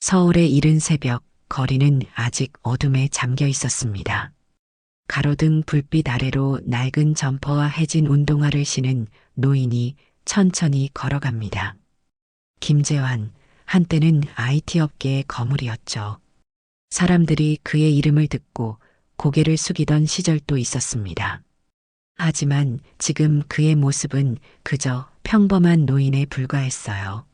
서울의 이른 새벽, 거리는 아직 어둠에 잠겨 있었습니다. 가로등 불빛 아래로 낡은 점퍼와 해진 운동화를 신은 노인이 천천히 걸어갑니다. 김재환, 한때는 IT 업계의 거물이었죠. 사람들이 그의 이름을 듣고 고개를 숙이던 시절도 있었습니다. 하지만 지금 그의 모습은 그저 평범한 노인에 불과했어요.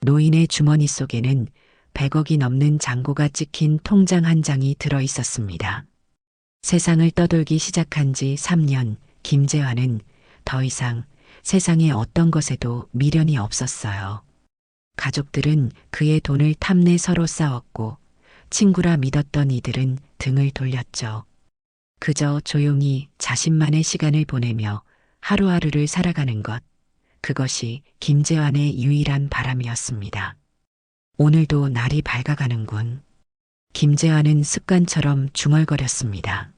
노인의 주머니 속에는 100억이 넘는 잔고가 찍힌 통장 한 장이 들어 있었습니다. 세상을 떠돌기 시작한 지 3년, 김재환은 더 이상 세상의 어떤 것에도 미련이 없었어요. 가족들은 그의 돈을 탐내 서로 싸웠고 친구라 믿었던 이들은 등을 돌렸죠. 그저 조용히 자신만의 시간을 보내며 하루하루를 살아가는 것, 그것이 김재환의 유일한 바람이었습니다. 오늘도 날이 밝아가는군. 김재환은 습관처럼 중얼거렸습니다.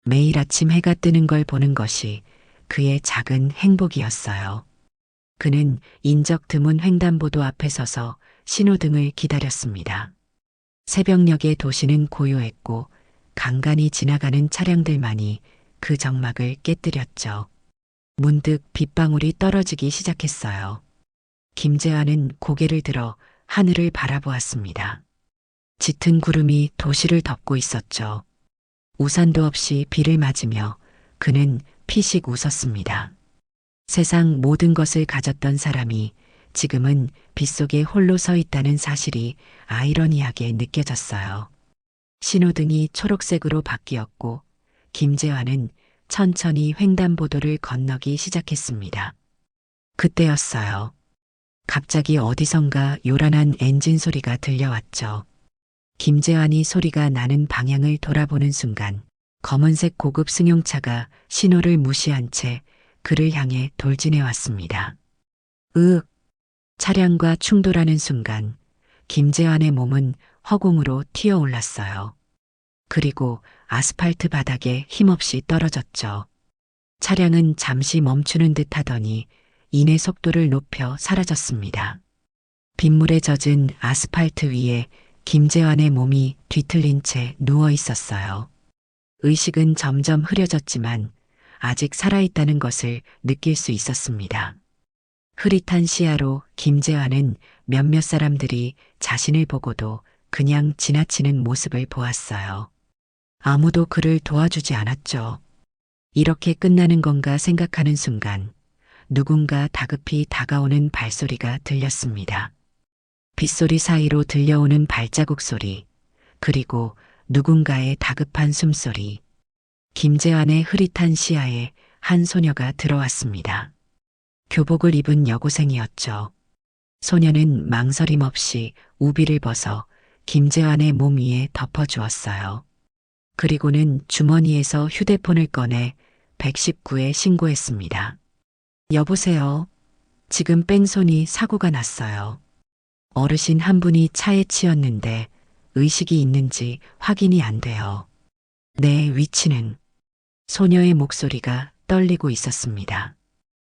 매일 아침 해가 뜨는 걸 보는 것이 그의 작은 행복이었어요. 그는 인적 드문 횡단보도 앞에 서서 신호등을 기다렸습니다. 새벽녘의 도시는 고요했고 간간히 지나가는 차량들만이 그 적막을 깨뜨렸죠. 문득 빗방울이 떨어지기 시작했어요. 김재환은 고개를 들어 하늘을 바라보았습니다. 짙은 구름이 도시를 덮고 있었죠. 우산도 없이 비를 맞으며 그는 피식 웃었습니다. 세상 모든 것을 가졌던 사람이 지금은 빗속에 홀로 서 있다는 사실이 아이러니하게 느껴졌어요. 신호등이 초록색으로 바뀌었고 김재환은 천천히 횡단보도를 건너기 시작했습니다. 그때였어요. 갑자기 어디선가 요란한 엔진 소리가 들려왔죠. 김재환이 소리가 나는 방향을 돌아보는 순간 검은색 고급 승용차가 신호를 무시한 채 그를 향해 돌진해 왔습니다. 으윽! 차량과 충돌하는 순간 김재환의 몸은 허공으로 튀어올랐어요. 그리고 아스팔트 바닥에 힘없이 떨어졌죠. 차량은 잠시 멈추는 듯 하더니 이내 속도를 높여 사라졌습니다. 빗물에 젖은 아스팔트 위에 김재환의 몸이 뒤틀린 채 누워 있었어요. 의식은 점점 흐려졌지만 아직 살아있다는 것을 느낄 수 있었습니다. 흐릿한 시야로 김재환은 몇몇 사람들이 자신을 보고도 그냥 지나치는 모습을 보았어요. 아무도 그를 도와주지 않았죠. 이렇게 끝나는 건가 생각하는 순간 누군가 다급히 다가오는 발소리가 들렸습니다. 빗소리 사이로 들려오는 발자국 소리, 그리고 누군가의 다급한 숨소리. 김재환의 흐릿한 시야에 한 소녀가 들어왔습니다. 교복을 입은 여고생이었죠. 소녀는 망설임 없이 우비를 벗어 김재환의 몸 위에 덮어주었어요. 그리고는 주머니에서 휴대폰을 꺼내 119에 신고했습니다. 여보세요. 지금 뺑소니 사고가 났어요. 어르신 한 분이 차에 치였는데 의식이 있는지 확인이 안 돼요. 내 위치는? 소녀의 목소리가 떨리고 있었습니다.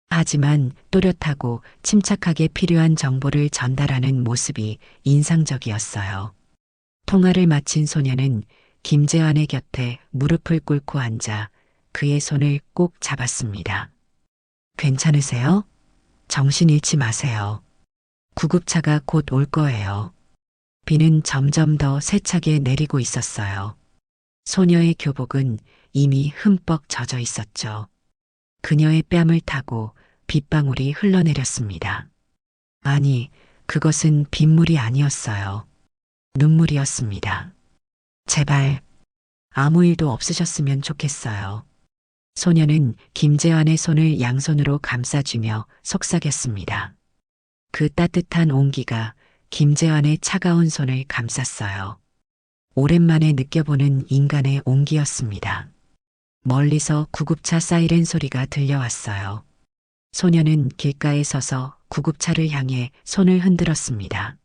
하지만 또렷하고 침착하게 필요한 정보를 전달하는 모습이 인상적이었어요. 통화를 마친 소녀는 김재환의 곁에 무릎을 꿇고 앉아 그의 손을 꼭 잡았습니다. 괜찮으세요? 정신 잃지 마세요. 구급차가 곧 올 거예요. 비는 점점 더 세차게 내리고 있었어요. 소녀의 교복은 이미 흠뻑 젖어 있었죠. 그녀의 뺨을 타고 빗방울이 흘러내렸습니다. 아니, 그것은 빗물이 아니었어요. 눈물이었습니다. 제발 아무 일도 없으셨으면 좋겠어요. 소녀는 김재환의 손을 양손으로 감싸주며 속삭였습니다. 그 따뜻한 온기가 김재환의 차가운 손을 감쌌어요. 오랜만에 느껴보는 인간의 온기였습니다. 멀리서 구급차 사이렌 소리가 들려왔어요. 소녀는 길가에 서서 구급차를 향해 손을 흔들었습니다.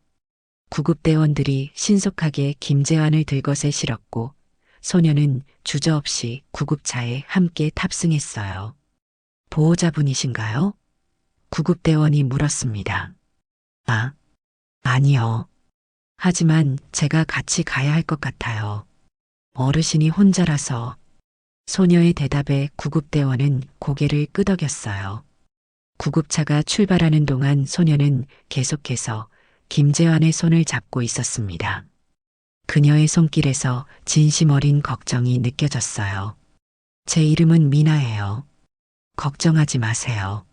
구급대원들이 신속하게 김재환을 들것에 실었고 소녀는 주저없이 구급차에 함께 탑승했어요. 보호자분이신가요? 구급대원이 물었습니다. 아니요. 하지만 제가 같이 가야 할 것 같아요. 어르신이 혼자라서. 소녀의 대답에 구급대원은 고개를 끄덕였어요. 구급차가 출발하는 동안 소녀는 계속해서 김재환의 손을 잡고 있었습니다. 그녀의 손길에서 진심 어린 걱정이 느껴졌어요. 제 이름은 미나예요. 걱정하지 마세요.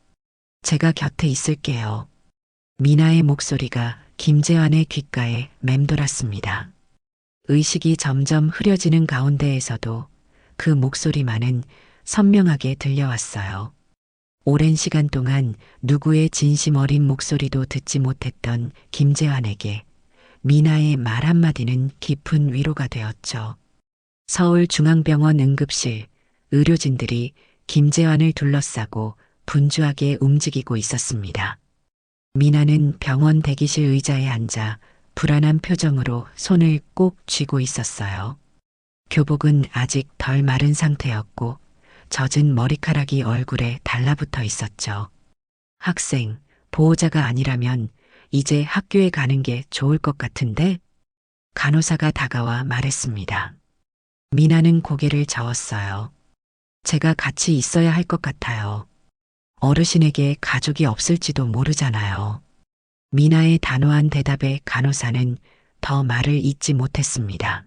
제가 곁에 있을게요. 미나의 목소리가 김재환의 귓가에 맴돌았습니다. 의식이 점점 흐려지는 가운데에서도 그 목소리만은 선명하게 들려왔어요. 오랜 시간 동안 누구의 진심 어린 목소리도 듣지 못했던 김재환에게 미나의 말 한마디는 깊은 위로가 되었죠. 서울중앙병원 응급실 의료진들이 김재환을 둘러싸고 분주하게 움직이고 있었습니다. 미나는 병원 대기실 의자에 앉아 불안한 표정으로 손을 꼭 쥐고 있었어요. 교복은 아직 덜 마른 상태였고 젖은 머리카락이 얼굴에 달라붙어 있었죠. 학생, 보호자가 아니라면 이제 학교에 가는 게 좋을 것 같은데? 간호사가 다가와 말했습니다. 미나는 고개를 저었어요. 제가 같이 있어야 할 것 같아요. 어르신에게 가족이 없을지도 모르잖아요. 미나의 단호한 대답에 간호사는 더 말을 잇지 못했습니다.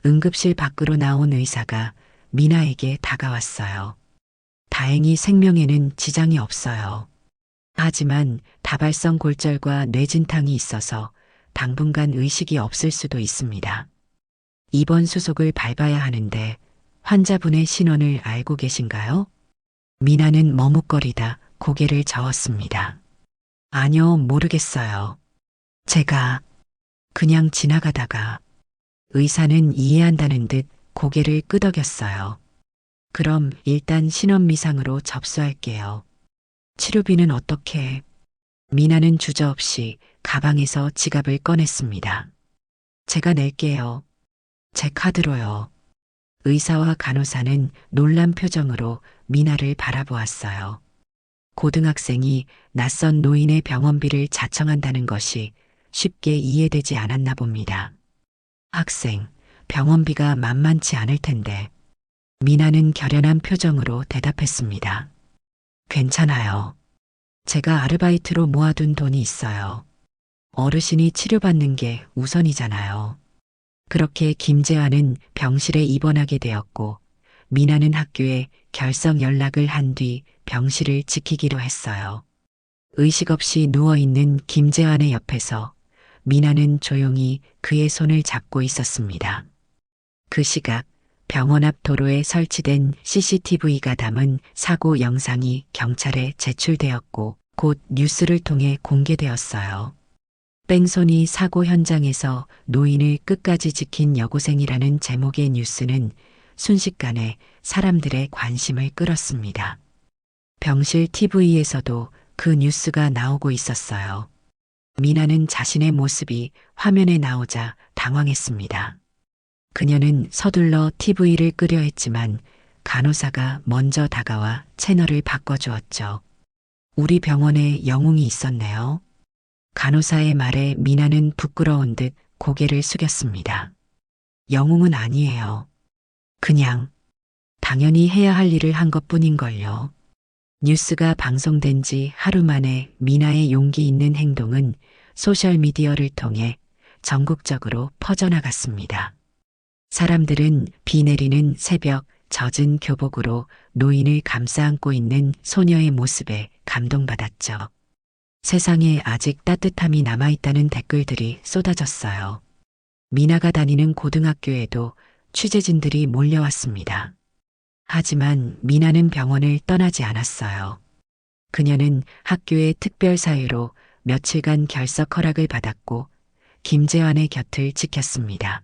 응급실 밖으로 나온 의사가 미나에게 다가왔어요. 다행히 생명에는 지장이 없어요. 하지만 다발성 골절과 뇌진탕이 있어서 당분간 의식이 없을 수도 있습니다. 입원 수속을 밟아야 하는데 환자분의 신원을 알고 계신가요? 미나는 머뭇거리다 고개를 저었습니다. 아니요, 모르겠어요. 제가 그냥 지나가다가. 의사는 이해한다는 듯 고개를 끄덕였어요. 그럼 일단 신원미상으로 접수할게요. 치료비는 어떻게? 미나는 주저없이 가방에서 지갑을 꺼냈습니다. 제가 낼게요. 제 카드로요. 의사와 간호사는 놀란 표정으로 미나를 바라보았어요. 고등학생이 낯선 노인의 병원비를 자청한다는 것이 쉽게 이해되지 않았나 봅니다. 학생, 병원비가 만만치 않을 텐데. 미나는 결연한 표정으로 대답했습니다. 괜찮아요. 제가 아르바이트로 모아둔 돈이 있어요. 어르신이 치료받는 게 우선이잖아요. 그렇게 김재환은 병실에 입원하게 되었고 미나는 학교에 결석 연락을 한 뒤 병실을 지키기로 했어요. 의식 없이 누워있는 김재환의 옆에서 미나는 조용히 그의 손을 잡고 있었습니다. 그 시각 병원 앞 도로에 설치된 CCTV가 담은 사고 영상이 경찰에 제출되었고 곧 뉴스를 통해 공개되었어요. 뺑소니 사고 현장에서 노인을 끝까지 지킨 여고생이라는 제목의 뉴스는 순식간에 사람들의 관심을 끌었습니다. 병실 TV에서도 그 뉴스가 나오고 있었어요. 미나는 자신의 모습이 화면에 나오자 당황했습니다. 그녀는 서둘러 TV를 끄려 했지만 간호사가 먼저 다가와 채널을 바꿔주었죠. 우리 병원에 영웅이 있었네요. 간호사의 말에 미나는 부끄러운 듯 고개를 숙였습니다. 영웅은 아니에요. 그냥 당연히 해야 할 일을 한 것뿐인걸요. 뉴스가 방송된 지 하루 만에 미나의 용기 있는 행동은 소셜미디어를 통해 전국적으로 퍼져나갔습니다. 사람들은 비 내리는 새벽 젖은 교복으로 노인을 감싸안고 있는 소녀의 모습에 감동받았죠. 세상에 아직 따뜻함이 남아있다는 댓글들이 쏟아졌어요. 미나가 다니는 고등학교에도 취재진들이 몰려왔습니다. 하지만 미나는 병원을 떠나지 않았어요. 그녀는 학교의 특별 사유로 며칠간 결석 허락을 받았고 김재환의 곁을 지켰습니다.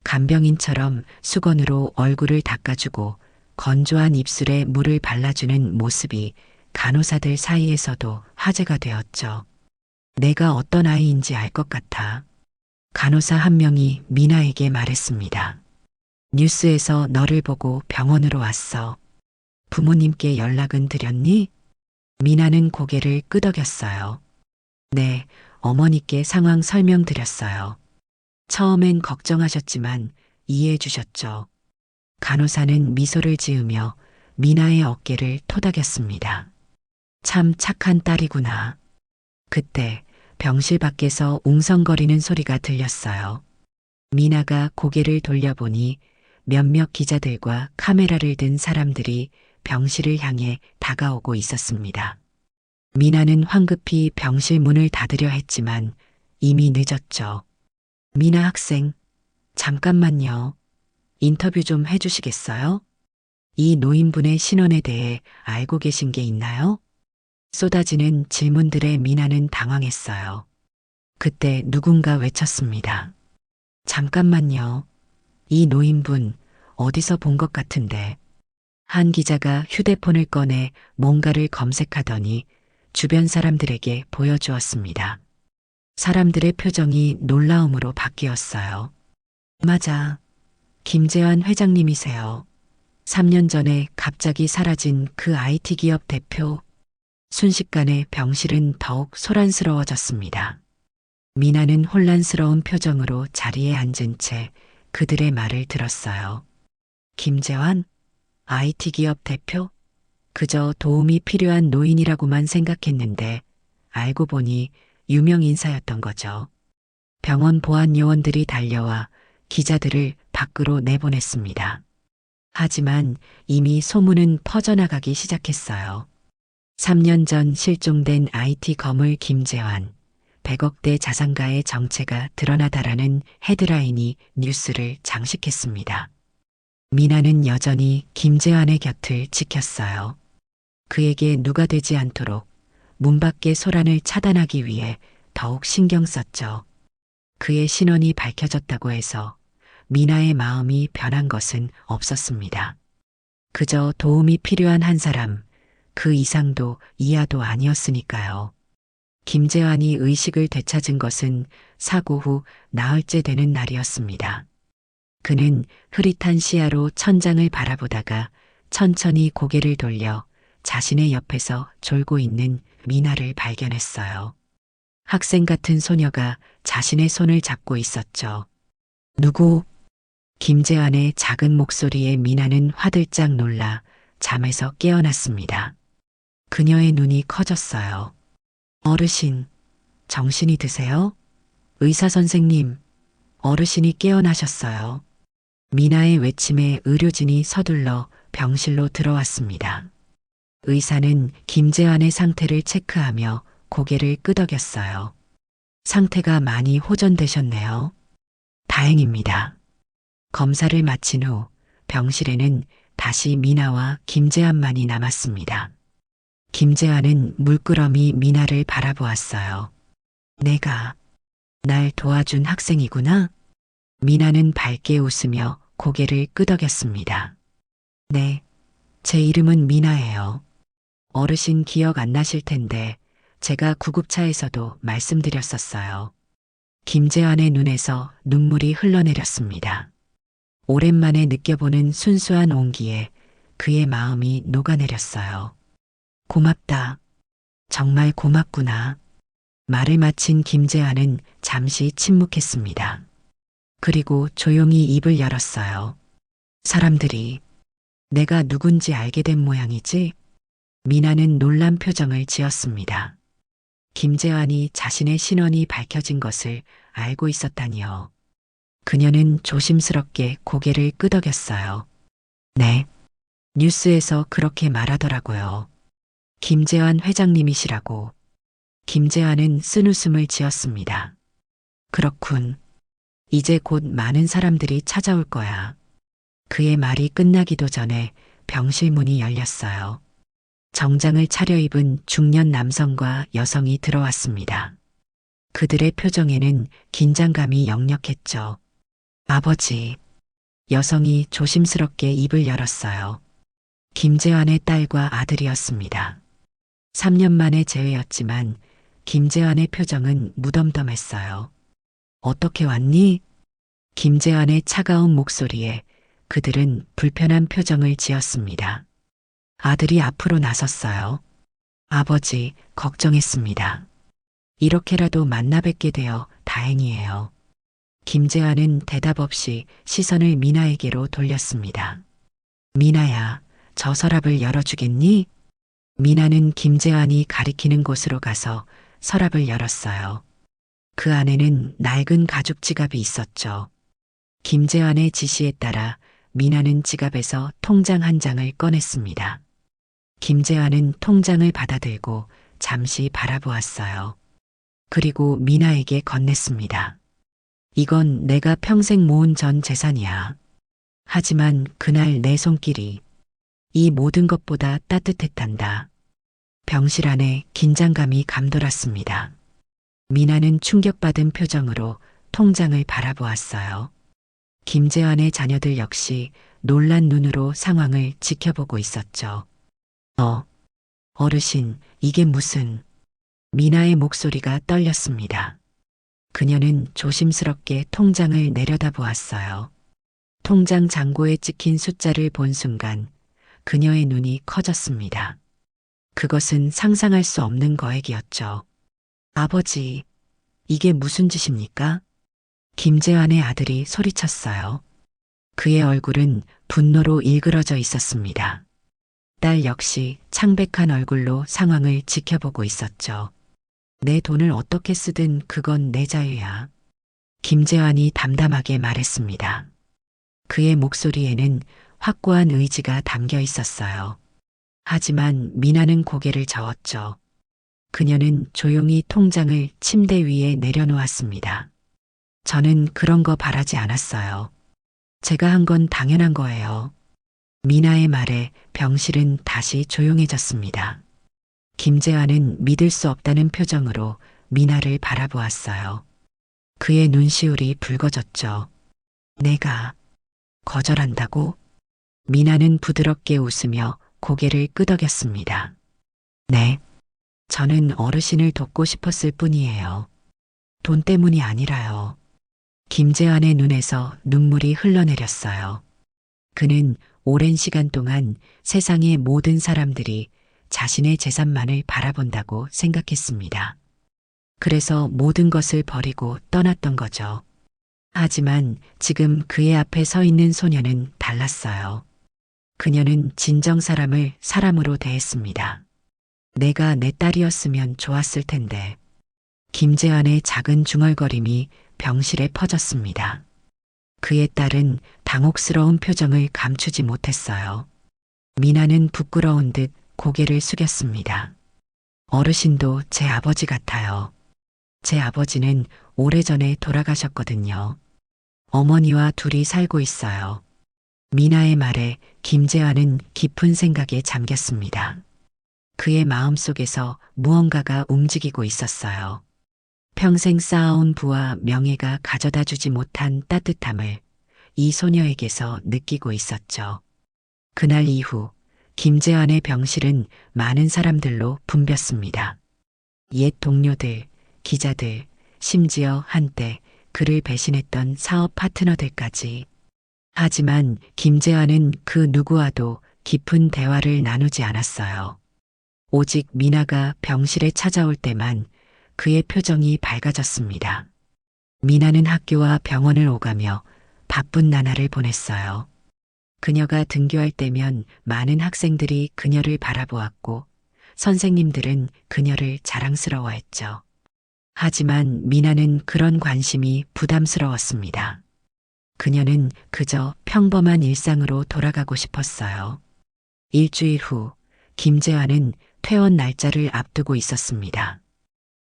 간병인처럼 수건으로 얼굴을 닦아주고 건조한 입술에 물을 발라주는 모습이 간호사들 사이에서도 화제가 되었죠. 내가 어떤 아이인지 알 것 같아. 간호사 한 명이 미나에게 말했습니다. 뉴스에서 너를 보고 병원으로 왔어. 부모님께 연락은 드렸니? 미나는 고개를 끄덕였어요. 네, 어머니께 상황 설명드렸어요. 처음엔 걱정하셨지만 이해해 주셨죠. 간호사는 미소를 지으며 미나의 어깨를 토닥였습니다. 참 착한 딸이구나. 그때 병실 밖에서 웅성거리는 소리가 들렸어요. 미나가 고개를 돌려보니 몇몇 기자들과 카메라를 든 사람들이 병실을 향해 다가오고 있었습니다. 미나는 황급히 병실 문을 닫으려 했지만 이미 늦었죠. 미나 학생, 잠깐만요. 인터뷰 좀 해주시겠어요? 이 노인분의 신원에 대해 알고 계신 게 있나요? 쏟아지는 질문들에 미나는 당황했어요. 그때 누군가 외쳤습니다. 잠깐만요. 이 노인분 어디서 본 것 같은데. 한 기자가 휴대폰을 꺼내 뭔가를 검색하더니 주변 사람들에게 보여주었습니다. 사람들의 표정이 놀라움으로 바뀌었어요. 맞아. 김재환 회장님이세요. 3년 전에 갑자기 사라진 그 IT 기업 대표. 순식간에 병실은 더욱 소란스러워졌습니다. 미나는 혼란스러운 표정으로 자리에 앉은 채 그들의 말을 들었어요. 김재환? IT 기업 대표? 그저 도움이 필요한 노인이라고만 생각했는데 알고 보니 유명 인사였던 거죠. 병원 보안 요원들이 달려와 기자들을 밖으로 내보냈습니다. 하지만 이미 소문은 퍼져나가기 시작했어요. 3년 전 실종된 IT 거물 김재환, 100억대 자산가의 정체가 드러나다라는 헤드라인이 뉴스를 장식했습니다. 미나는 여전히 김재환의 곁을 지켰어요. 그에게 누가 되지 않도록 문 밖의 소란을 차단하기 위해 더욱 신경 썼죠. 그의 신원이 밝혀졌다고 해서 미나의 마음이 변한 것은 없었습니다. 그저 도움이 필요한 한 사람, 그 이상도 이하도 아니었으니까요. 김재환이 의식을 되찾은 것은 사고 후 나흘째 되는 날이었습니다. 그는 흐릿한 시야로 천장을 바라보다가 천천히 고개를 돌려 자신의 옆에서 졸고 있는 미나를 발견했어요. 학생 같은 소녀가 자신의 손을 잡고 있었죠. 누구? 김재환의 작은 목소리에 미나는 화들짝 놀라 잠에서 깨어났습니다. 그녀의 눈이 커졌어요. 어르신, 정신이 드세요? 의사 선생님, 어르신이 깨어나셨어요. 미나의 외침에 의료진이 서둘러 병실로 들어왔습니다. 의사는 김재환의 상태를 체크하며 고개를 끄덕였어요. 상태가 많이 호전되셨네요. 다행입니다. 검사를 마친 후 병실에는 다시 미나와 김재환만이 남았습니다. 김재환은 물끄러미 미나를 바라보았어요. 내가 날 도와준 학생이구나. 미나는 밝게 웃으며 고개를 끄덕였습니다. 네, 제 이름은 미나예요. 어르신 기억 안 나실 텐데 제가 구급차에서도 말씀드렸었어요. 김재환의 눈에서 눈물이 흘러내렸습니다. 오랜만에 느껴보는 순수한 온기에 그의 마음이 녹아내렸어요. 고맙다. 정말 고맙구나. 말을 마친 김재환은 잠시 침묵했습니다. 그리고 조용히 입을 열었어요. 사람들이 내가 누군지 알게 된 모양이지? 미나는 놀란 표정을 지었습니다. 김재환이 자신의 신원이 밝혀진 것을 알고 있었다니요. 그녀는 조심스럽게 고개를 끄덕였어요. 네, 뉴스에서 그렇게 말하더라고요. 김재환 회장님이시라고. 김재환은 쓴웃음을 지었습니다. 그렇군. 이제 곧 많은 사람들이 찾아올 거야. 그의 말이 끝나기도 전에 병실 문이 열렸어요. 정장을 차려입은 중년 남성과 여성이 들어왔습니다. 그들의 표정에는 긴장감이 역력했죠. 아버지. 여성이 조심스럽게 입을 열었어요. 김재환의 딸과 아들이었습니다. 3년 만의 재회였지만 김재환의 표정은 무덤덤했어요. 어떻게 왔니? 김재환의 차가운 목소리에 그들은 불편한 표정을 지었습니다. 아들이 앞으로 나섰어요. 아버지, 걱정했습니다. 이렇게라도 만나 뵙게 되어 다행이에요. 김재환은 대답 없이 시선을 미나에게로 돌렸습니다. 미나야, 저 서랍을 열어주겠니? 미나는 김재환이 가리키는 곳으로 가서 서랍을 열었어요. 그 안에는 낡은 가죽 지갑이 있었죠. 김재환의 지시에 따라 미나는 지갑에서 통장 한 장을 꺼냈습니다. 김재환은 통장을 받아들고 잠시 바라보았어요. 그리고 미나에게 건넸습니다. 이건 내가 평생 모은 전 재산이야. 하지만 그날 내 손길이 이 모든 것보다 따뜻했단다. 병실 안에 긴장감이 감돌았습니다. 미나는 충격받은 표정으로 통장을 바라보았어요. 김재환의 자녀들 역시 놀란 눈으로 상황을 지켜보고 있었죠. 어르신, 이게 무슨... 미나의 목소리가 떨렸습니다. 그녀는 조심스럽게 통장을 내려다보았어요. 통장 잔고에 찍힌 숫자를 본 순간 그녀의 눈이 커졌습니다. 그것은 상상할 수 없는 거액이었죠. 아버지, 이게 무슨 짓입니까? 김재환의 아들이 소리쳤어요. 그의 얼굴은 분노로 일그러져 있었습니다. 딸 역시 창백한 얼굴로 상황을 지켜보고 있었죠. 내 돈을 어떻게 쓰든 그건 내 자유야. 김재환이 담담하게 말했습니다. 그의 목소리에는 확고한 의지가 담겨 있었어요. 하지만 미나는 고개를 저었죠. 그녀는 조용히 통장을 침대 위에 내려놓았습니다. 저는 그런 거 바라지 않았어요. 제가 한 건 당연한 거예요. 미나의 말에 병실은 다시 조용해졌습니다. 김재환은 믿을 수 없다는 표정으로 미나를 바라보았어요. 그의 눈시울이 붉어졌죠. 내가 거절한다고? 미나는 부드럽게 웃으며 고개를 끄덕였습니다. 네, 저는 어르신을 돕고 싶었을 뿐이에요. 돈 때문이 아니라요. 김재환의 눈에서 눈물이 흘러내렸어요. 그는 오랜 시간 동안 세상의 모든 사람들이 자신의 재산만을 바라본다고 생각했습니다. 그래서 모든 것을 버리고 떠났던 거죠. 하지만 지금 그의 앞에 서 있는 소녀는 달랐어요. 그녀는 진정 사람을 사람으로 대했습니다. 내가 내 딸이었으면 좋았을 텐데. 김재환의 작은 중얼거림이 병실에 퍼졌습니다. 그의 딸은 당혹스러운 표정을 감추지 못했어요. 미나는 부끄러운 듯 고개를 숙였습니다. 어르신도 제 아버지 같아요. 제 아버지는 오래전에 돌아가셨거든요. 어머니와 둘이 살고 있어요. 미나의 말에 김재환은 깊은 생각에 잠겼습니다. 그의 마음속에서 무언가가 움직이고 있었어요. 평생 쌓아온 부와 명예가 가져다 주지 못한 따뜻함을 이 소녀에게서 느끼고 있었죠. 그날 이후 김재환의 병실은 많은 사람들로 붐볐습니다. 옛 동료들, 기자들, 심지어 한때 그를 배신했던 사업 파트너들까지. 하지만 김재환은 그 누구와도 깊은 대화를 나누지 않았어요. 오직 미나가 병실에 찾아올 때만 그의 표정이 밝아졌습니다. 미나는 학교와 병원을 오가며 바쁜 나날을 보냈어요. 그녀가 등교할 때면 많은 학생들이 그녀를 바라보았고 선생님들은 그녀를 자랑스러워했죠. 하지만 미나는 그런 관심이 부담스러웠습니다. 그녀는 그저 평범한 일상으로 돌아가고 싶었어요. 일주일 후 김재환은 퇴원 날짜를 앞두고 있었습니다.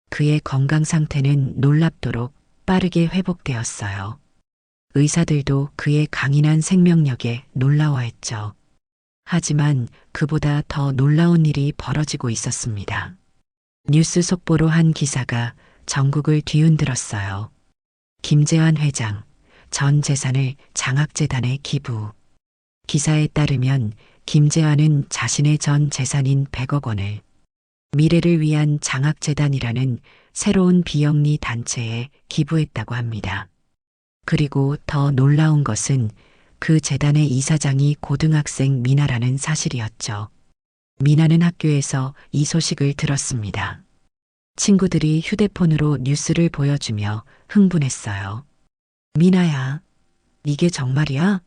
그의 건강 상태는 놀랍도록 빠르게 회복되었어요. 의사들도 그의 강인한 생명력에 놀라워했죠. 하지만 그보다 더 놀라운 일이 벌어지고 있었습니다. 뉴스 속보로 한 기사가 전국을 뒤흔들었어요. 김재환 회장, 전 재산을 장학재단에 기부. 기사에 따르면 김재환은 자신의 전 재산인 100억 원을 미래를 위한 장학재단이라는 새로운 비영리 단체에 기부했다고 합니다. 그리고 더 놀라운 것은 그 재단의 이사장이 고등학생 미나라는 사실이었죠. 미나는 학교에서 이 소식을 들었습니다. 친구들이 휴대폰으로 뉴스를 보여주며 흥분했어요. 미나야, 이게 정말이야?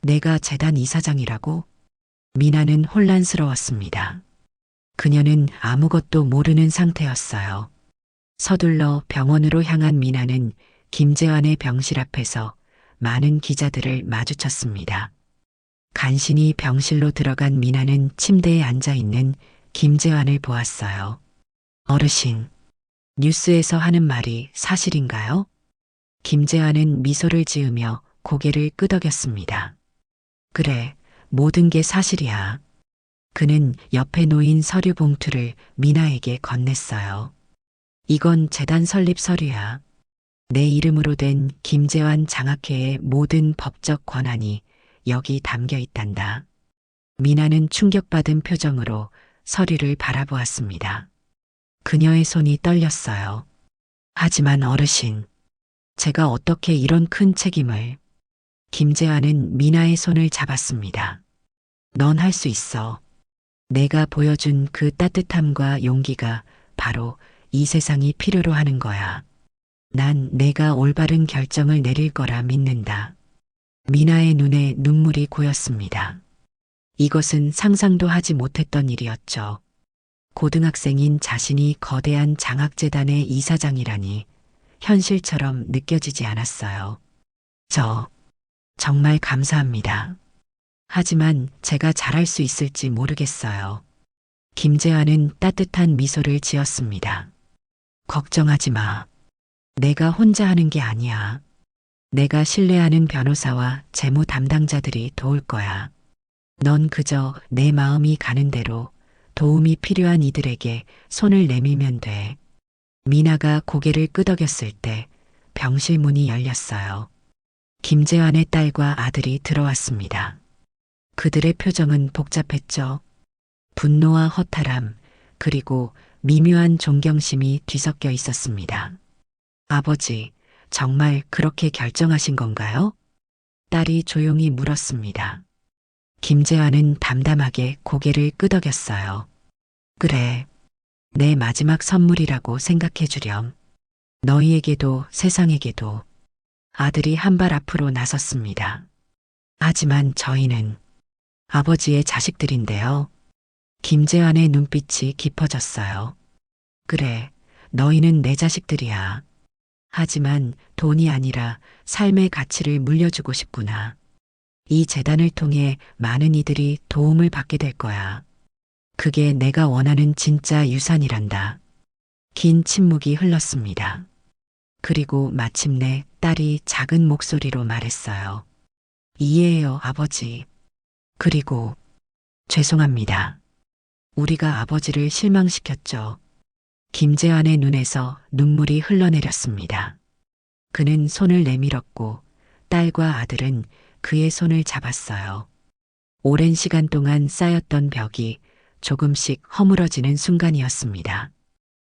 내가 재단 이사장이라고? 미나는 혼란스러웠습니다. 그녀는 아무것도 모르는 상태였어요. 서둘러 병원으로 향한 미나는 김재환의 병실 앞에서 많은 기자들을 마주쳤습니다. 간신히 병실로 들어간 미나는 침대에 앉아 있는 김재환을 보았어요. 어르신, 뉴스에서 하는 말이 사실인가요? 김재환은 미소를 지으며 고개를 끄덕였습니다. 그래, 모든 게 사실이야. 그는 옆에 놓인 서류 봉투를 미나에게 건넸어요. 이건 재단 설립 서류야. 내 이름으로 된 김재환 장학회의 모든 법적 권한이 여기 담겨 있단다. 미나는 충격받은 표정으로 서류를 바라보았습니다. 그녀의 손이 떨렸어요. 하지만 어르신, 제가 어떻게 이런 큰 책임을... 김재환은 미나의 손을 잡았습니다. 넌 할 수 있어. 내가 보여준 그 따뜻함과 용기가 바로 이 세상이 필요로 하는 거야. 난 내가 올바른 결정을 내릴 거라 믿는다. 미나의 눈에 눈물이 고였습니다. 이것은 상상도 하지 못했던 일이었죠. 고등학생인 자신이 거대한 장학재단의 이사장이라니 현실처럼 느껴지지 않았어요. 정말 감사합니다. 하지만 제가 잘할 수 있을지 모르겠어요. 김재환은 따뜻한 미소를 지었습니다. 걱정하지 마. 내가 혼자 하는 게 아니야. 내가 신뢰하는 변호사와 재무 담당자들이 도울 거야. 넌 그저 내 마음이 가는 대로 도움이 필요한 이들에게 손을 내밀면 돼. 미나가 고개를 끄덕였을 때 병실 문이 열렸어요. 김재환의 딸과 아들이 들어왔습니다. 그들의 표정은 복잡했죠. 분노와 허탈함, 그리고 미묘한 존경심이 뒤섞여 있었습니다. 아버지, 정말 그렇게 결정하신 건가요? 딸이 조용히 물었습니다. 김재환은 담담하게 고개를 끄덕였어요. 그래, 내 마지막 선물이라고 생각해 주렴. 너희에게도 세상에게도. 아들이 한 발 앞으로 나섰습니다. 하지만 저희는 아버지의 자식들인데요. 김재환의 눈빛이 깊어졌어요. 그래, 너희는 내 자식들이야. 하지만 돈이 아니라 삶의 가치를 물려주고 싶구나. 이 재단을 통해 많은 이들이 도움을 받게 될 거야. 그게 내가 원하는 진짜 유산이란다. 긴 침묵이 흘렀습니다. 그리고 마침내 딸이 작은 목소리로 말했어요. 이해해요, 아버지. 그리고 죄송합니다. 우리가 아버지를 실망시켰죠. 김재환의 눈에서 눈물이 흘러내렸습니다. 그는 손을 내밀었고 딸과 아들은 그의 손을 잡았어요. 오랜 시간 동안 쌓였던 벽이 조금씩 허물어지는 순간이었습니다.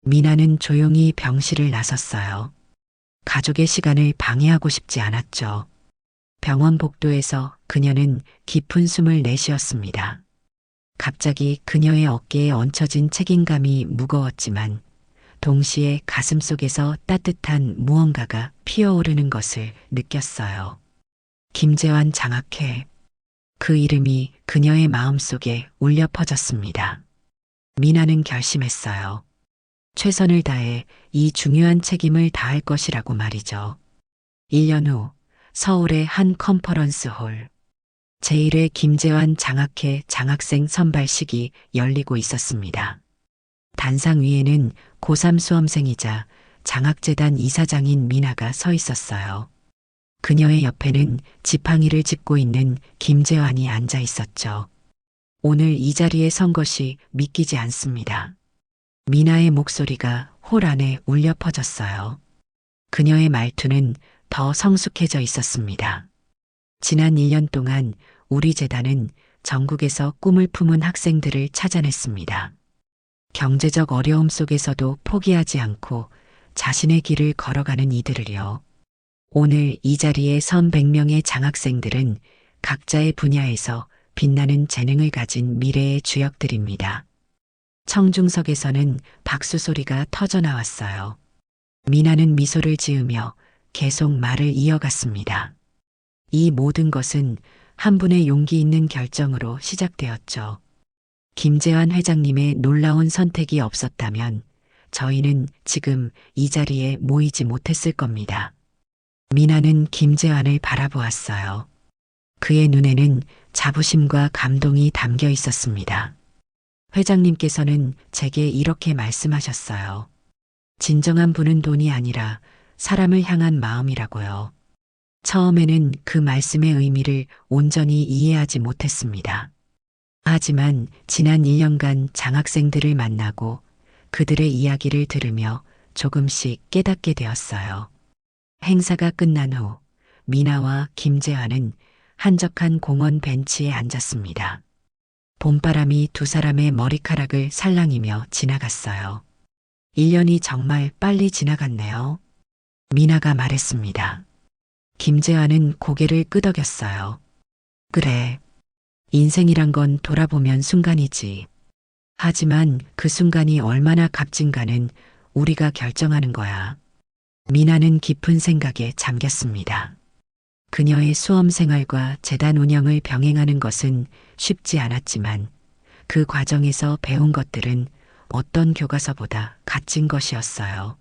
미나는 조용히 병실을 나섰어요. 가족의 시간을 방해하고 싶지 않았죠. 병원 복도에서 그녀는 깊은 숨을 내쉬었습니다. 갑자기 그녀의 어깨에 얹혀진 책임감이 무거웠지만 동시에 가슴속에서 따뜻한 무언가가 피어오르는 것을 느꼈어요. 김재환 장학회. 그 이름이 그녀의 마음속에 울려 퍼졌습니다. 미나는 결심했어요. 최선을 다해 이 중요한 책임을 다할 것이라고 말이죠. 1년 후 서울의 한 컨퍼런스 홀. 제1회 김재환 장학회 장학생 선발식이 열리고 있었습니다. 단상 위에는 고3 수험생이자 장학재단 이사장인 미나가 서 있었어요. 그녀의 옆에는 지팡이를 짚고 있는 김재환이 앉아 있었죠. 오늘 이 자리에 선 것이 믿기지 않습니다. 미나의 목소리가 홀 안에 울려 퍼졌어요. 그녀의 말투는 더 성숙해져 있었습니다. 지난 1년 동안 우리 재단은 전국에서 꿈을 품은 학생들을 찾아냈습니다. 경제적 어려움 속에서도 포기하지 않고 자신의 길을 걸어가는 이들을요. 오늘 이 자리에 선 100명의 장학생들은 각자의 분야에서 빛나는 재능을 가진 미래의 주역들입니다. 청중석에서는 박수 소리가 터져 나왔어요. 미나는 미소를 지으며 계속 말을 이어갔습니다. 이 모든 것은 한 분의 용기 있는 결정으로 시작되었죠. 김재환 회장님의 놀라운 선택이 없었다면 저희는 지금 이 자리에 모이지 못했을 겁니다. 미나는 김재환을 바라보았어요. 그의 눈에는 자부심과 감동이 담겨 있었습니다. 회장님께서는 제게 이렇게 말씀하셨어요. 진정한 부는 돈이 아니라 사람을 향한 마음이라고요. 처음에는 그 말씀의 의미를 온전히 이해하지 못했습니다. 하지만 지난 1년간 장학생들을 만나고 그들의 이야기를 들으며 조금씩 깨닫게 되었어요. 행사가 끝난 후 미나와 김재환은 한적한 공원 벤치에 앉았습니다. 봄바람이 두 사람의 머리카락을 살랑이며 지나갔어요. 1년이 정말 빨리 지나갔네요. 미나가 말했습니다. 김재환은 고개를 끄덕였어요. 그래. 인생이란 건 돌아보면 순간이지. 하지만 그 순간이 얼마나 값진가는 우리가 결정하는 거야. 미나는 깊은 생각에 잠겼습니다. 그녀의 수험 생활과 재단 운영을 병행하는 것은 쉽지 않았지만 그 과정에서 배운 것들은 어떤 교과서보다 값진 것이었어요.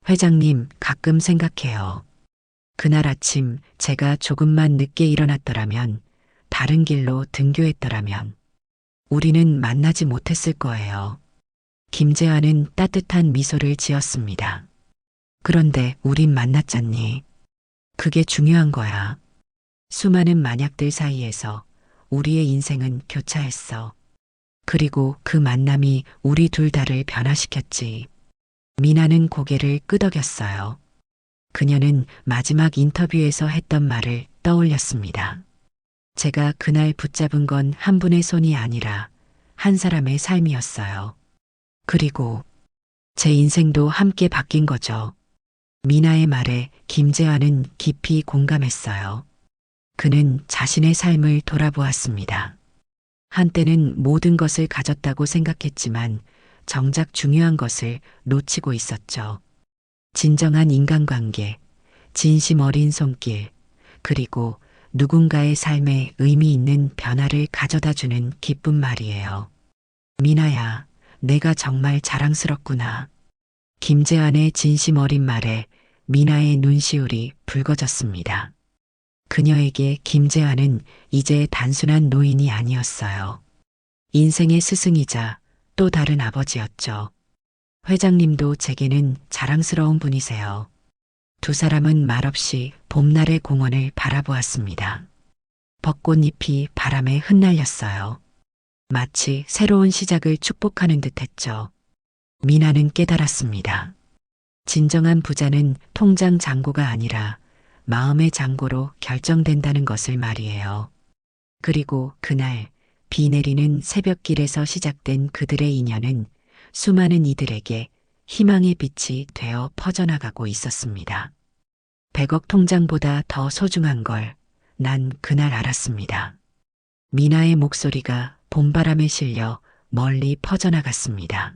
회장님, 가끔 생각해요. 그날 아침 제가 조금만 늦게 일어났더라면, 다른 길로 등교했더라면, 우리는 만나지 못했을 거예요. 김재환은 따뜻한 미소를 지었습니다. 그런데 우린 만났잖니. 그게 중요한 거야. 수많은 만약들 사이에서 우리의 인생은 교차했어. 그리고 그 만남이 우리 둘 다를 변화시켰지. 미나는 고개를 끄덕였어요. 그녀는 마지막 인터뷰에서 했던 말을 떠올렸습니다. 제가 그날 붙잡은 건 한 분의 손이 아니라 한 사람의 삶이었어요. 그리고 제 인생도 함께 바뀐 거죠. 미나의 말에 김재환은 깊이 공감했어요. 그는 자신의 삶을 돌아보았습니다. 한때는 모든 것을 가졌다고 생각했지만 정작 중요한 것을 놓치고 있었죠. 진정한 인간관계, 진심 어린 손길, 그리고 누군가의 삶에 의미 있는 변화를 가져다 주는 기쁜 말이에요. 미나야, 내가 정말 자랑스럽구나. 김재환의 진심 어린 말에 미나의 눈시울이 붉어졌습니다. 그녀에게 김재환은 이제 단순한 노인이 아니었어요. 인생의 스승이자 또 다른 아버지였죠. 회장님도 제게는 자랑스러운 분이세요. 두 사람은 말없이 봄날의 공원을 바라보았습니다. 벚꽃잎이 바람에 흩날렸어요. 마치 새로운 시작을 축복하는 듯했죠. 미나는 깨달았습니다. 진정한 부자는 통장 잔고가 아니라 마음의 잔고로 결정된다는 것을 말이에요. 그리고 그날 비 내리는 새벽길에서 시작된 그들의 인연은 수많은 이들에게 희망의 빛이 되어 퍼져나가고 있었습니다. 100억 통장보다 더 소중한 걸 난 그날 알았습니다. 미나의 목소리가 봄바람에 실려 멀리 퍼져나갔습니다.